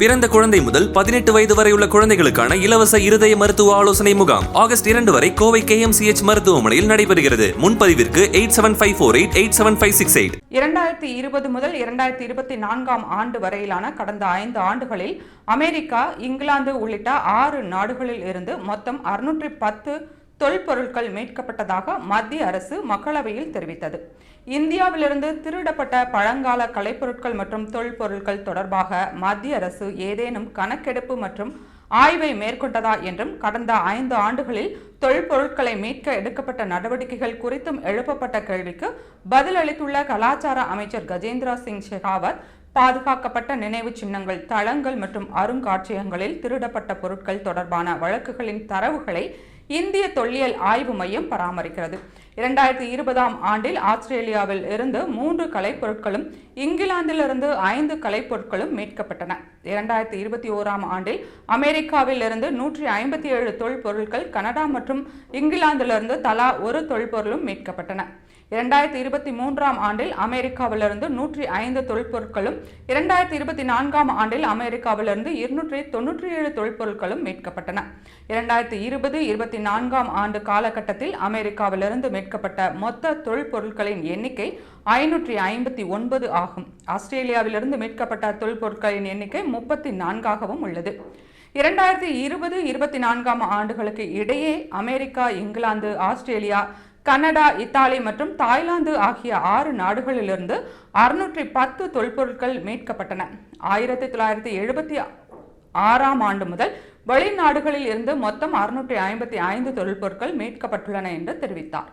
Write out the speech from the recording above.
பிறந்த குழந்தை முதல் 18 வயது வரை உள்ள குழந்தைகளுக்கான இலவச இருதய மருத்துவ ஆலோசனை முகாம் ஆகஸ்ட் 2 வரை கோவை KMCH மருத்துவமனையில் நடைபெறுகிறது. முன்பதிவிற்கு 8754887568. 2020 முதல் 2024 ஆண்டு வரையிலான கடந்த 5 ஆண்டுகளில் அமெரிக்கா, இங்கிலாந்து உள்ளிட்ட 6 நாடுகளில் இருந்து மொத்தம் 610 தொல்பொருட்கள் மீட்கப்பட்டதாக மத்திய அரசு மக்களவையில் தெரிவித்தது. இந்தியாவிலிருந்து திருடப்பட்ட பழங்கால கலைப்பொருட்கள் மற்றும் தொல்பொருட்கள் தொடர்பாக மத்திய அரசு ஏதேனும் கணக்கெடுப்பு மற்றும் ஆய்வை மேற்கொண்டதா என்றும், கடந்த 5 ஆண்டுகளில் தொல்பொருட்களை மீட்க எடுக்கப்பட்ட நடவடிக்கைகள் குறித்தும் எழுப்பப்பட்ட கேள்விக்கு பதிலளித்துள்ள கலாச்சார அமைச்சர் கஜேந்திர சிங் ஷெகாவத், பாதுகாக்கப்பட்ட நினைவு சின்னங்கள், தளங்கள் மற்றும் அருங்காட்சியகங்களில் திருடப்பட்ட பொருட்கள் தொடர்பான வழக்குகளின் தரவுகளை இந்திய தொல்லியல் ஆய்வு மையம் பராமரிக்கிறது. 2020 ஆண்டில் ஆஸ்திரேலியாவில் இருந்து 3 கலைப்பொருட்களும், இங்கிலாந்திலிருந்து 5 கலைப்பொருட்களும் மீட்கப்பட்டன. 2021 ஆண்டில் அமெரிக்காவில் இருந்து 157 தொல்பொருட்கள், கனடா மற்றும் இங்கிலாந்திலிருந்து தலா 1 தொல்பொருளும் மீட்கப்பட்டன. 2023 ஆண்டில் அமெரிக்காவிலிருந்து 105 தொல்பொருட்களும், 2024 ஆண்டில் அமெரிக்காவிலிருந்து 297 தொல்பொருட்களும் மீட்கப்பட்டன. 2020-24 ஆண்டு காலகட்டத்தில் அமெரிக்காவிலிருந்து மீட்கப்பட்ட மொத்த தொல்பொருட்களின் எண்ணிக்கை 559 ஆகும். ஆஸ்திரேலியாவிலிருந்து மீட்கப்பட்ட தொல்பொருட்களின் எண்ணிக்கை 34ஆகவும் உள்ளது. 2020-24 ஆண்டுகளுக்கு இடையே America, England, Australia, Canada, Italy மற்றும் தாய்லாந்து ஆகிய 6 நாடுகளிலிருந்து 610 தொல்பொருட்கள் மீட்கப்பட்டன. 1976 ஆண்டு முதல் வெளிநாடுகளில் இருந்து மொத்தம் 655 தொல்பொருட்கள் மீட்கப்பட்டுள்ளன என்று தெரிவித்தார்.